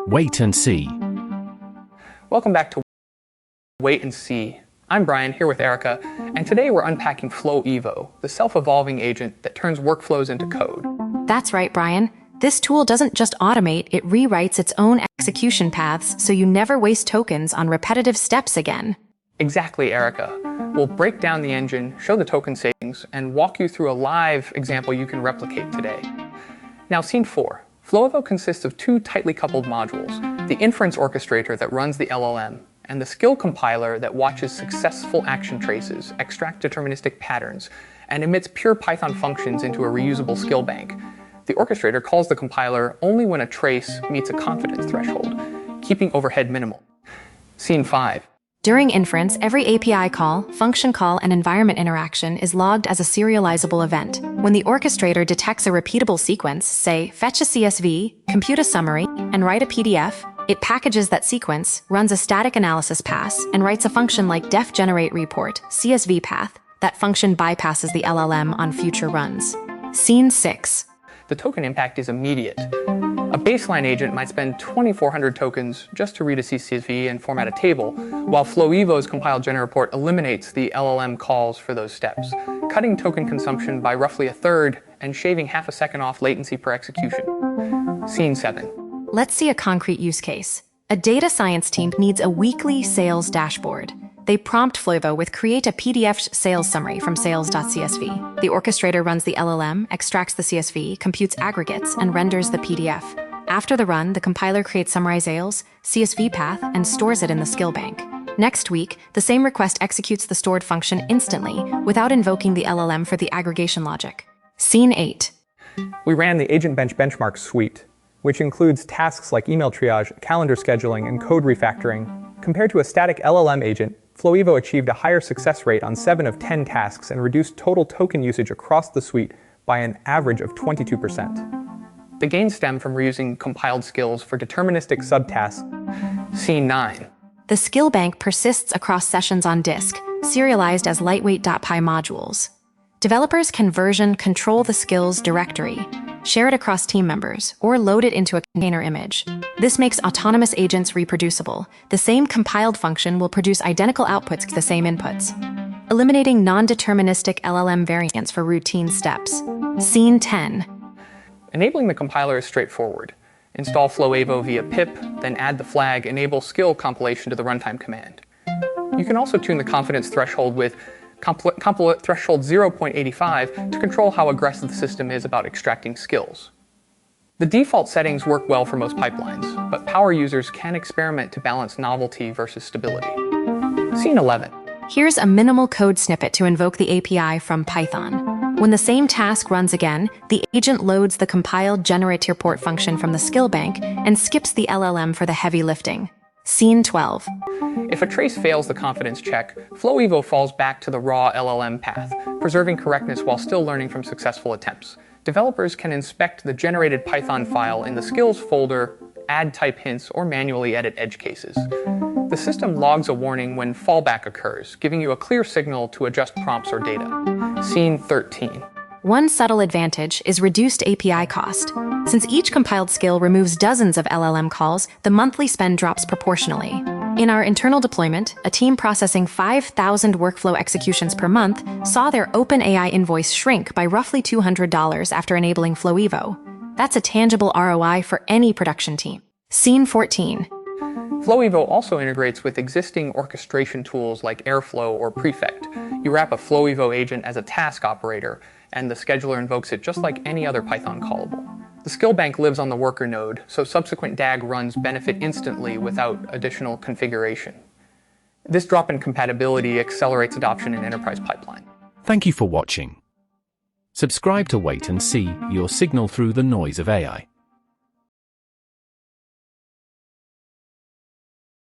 Wait and see. Welcome back to Wait and See. I'm Brian, here with Erica, and today we're unpacking FlowEvo, the self-evolving agent that turns workflows into code. That's right, Brian. This tool doesn't just automate, it rewrites its own execution paths so you never waste tokens on repetitive steps again. Exactly, Erica. We'll break down the engine, show the token savings, and walk you through a live example you can replicate today. Now, scene 4. FlowEvo consists of two tightly coupled modules, the inference orchestrator that runs the LLM, and the skill compiler that watches successful action traces, extracts deterministic patterns, and emits pure Python functions into a reusable skill bank. The orchestrator calls the compiler only when a trace meets a confidence threshold, keeping overhead minimal. Scene 5. During inference, every API call, function call, and environment interaction is logged as a serializable event. When the orchestrator detects a repeatable sequence, say, fetch a CSV, compute a summary, and write a PDF, it packages that sequence, runs a static analysis pass, and writes a function like def_generate_report, CSV path. That function bypasses the LLM on future runs. Scene 6. The token impact is immediate. A baseline agent might spend 2,400 tokens just to read a CSV and format a table, while FlowEvo's compiled gen report eliminates the LLM calls for those steps, cutting token consumption by roughly a third and shaving half a second off latency per execution. Scene 7. Let's see a concrete use case. A data science team needs a weekly sales dashboard. They prompt FlowEvo with create a PDF sales summary from sales.csv. The orchestrator runs the LLM, extracts the CSV, computes aggregates, and renders the PDF. After the run, the compiler creates summarized sales, CSV path, and stores it in the skill bank. Next week, the same request executes the stored function instantly without invoking the LLM for the aggregation logic. Scene 8. We ran the Agent Bench benchmark suite, which includes tasks like email triage, calendar scheduling, and code refactoring. Compared to a static LLM agent, FlowEvo achieved a higher success rate on 7 of 10 tasks and reduced total token usage across the suite by an average of 22%. The gains stem from reusing compiled skills for deterministic subtasks. Scene 9. The skill bank persists across sessions on disk, serialized as lightweight.py modules. Developers can version control the skills directory, share it across team members, or load it into a container image. This makes autonomous agents reproducible. The same compiled function will produce identical outputs to the same inputs, eliminating non-deterministic LLM variants for routine steps. Scene 10. Enabling the compiler is straightforward. Install FlowEvo via pip, then add the flag enable skill compilation to the runtime command. You can also tune the confidence threshold with threshold 0.85 to control how aggressive the system is about extracting skills. The default settings work well for most pipelines, but power users can experiment to balance novelty versus stability. Scene 11. Here's a minimal code snippet to invoke the API from Python. When the same task runs again, the agent loads the compiled generate_report function from the skill bank and skips the LLM for the heavy lifting. Scene 12. If a trace fails the confidence check, FlowEvo falls back to the raw LLM path, preserving correctness while still learning from successful attempts. Developers can inspect the generated Python file in the skills folder, add type hints, or manually edit edge cases. The system logs a warning when fallback occurs, giving you a clear signal to adjust prompts or data. Scene 13. One subtle advantage is reduced API cost. Since each compiled skill removes dozens of LLM calls, the monthly spend drops proportionally. In our internal deployment, a team processing 5,000 workflow executions per month saw their OpenAI invoice shrink by roughly $200 after enabling FlowEvo. That's a tangible ROI for any production team. Scene 14. FlowEvo also integrates with existing orchestration tools like Airflow or Prefect. You wrap a FlowEvo agent as a task operator, and the scheduler invokes it just like any other Python callable. The skill bank lives on the worker node, so subsequent DAG runs benefit instantly without additional configuration. This drop-in compatibility accelerates adoption in enterprise pipeline. Thank you for watching. Subscribe to Wait and See, your signal through the noise of AI.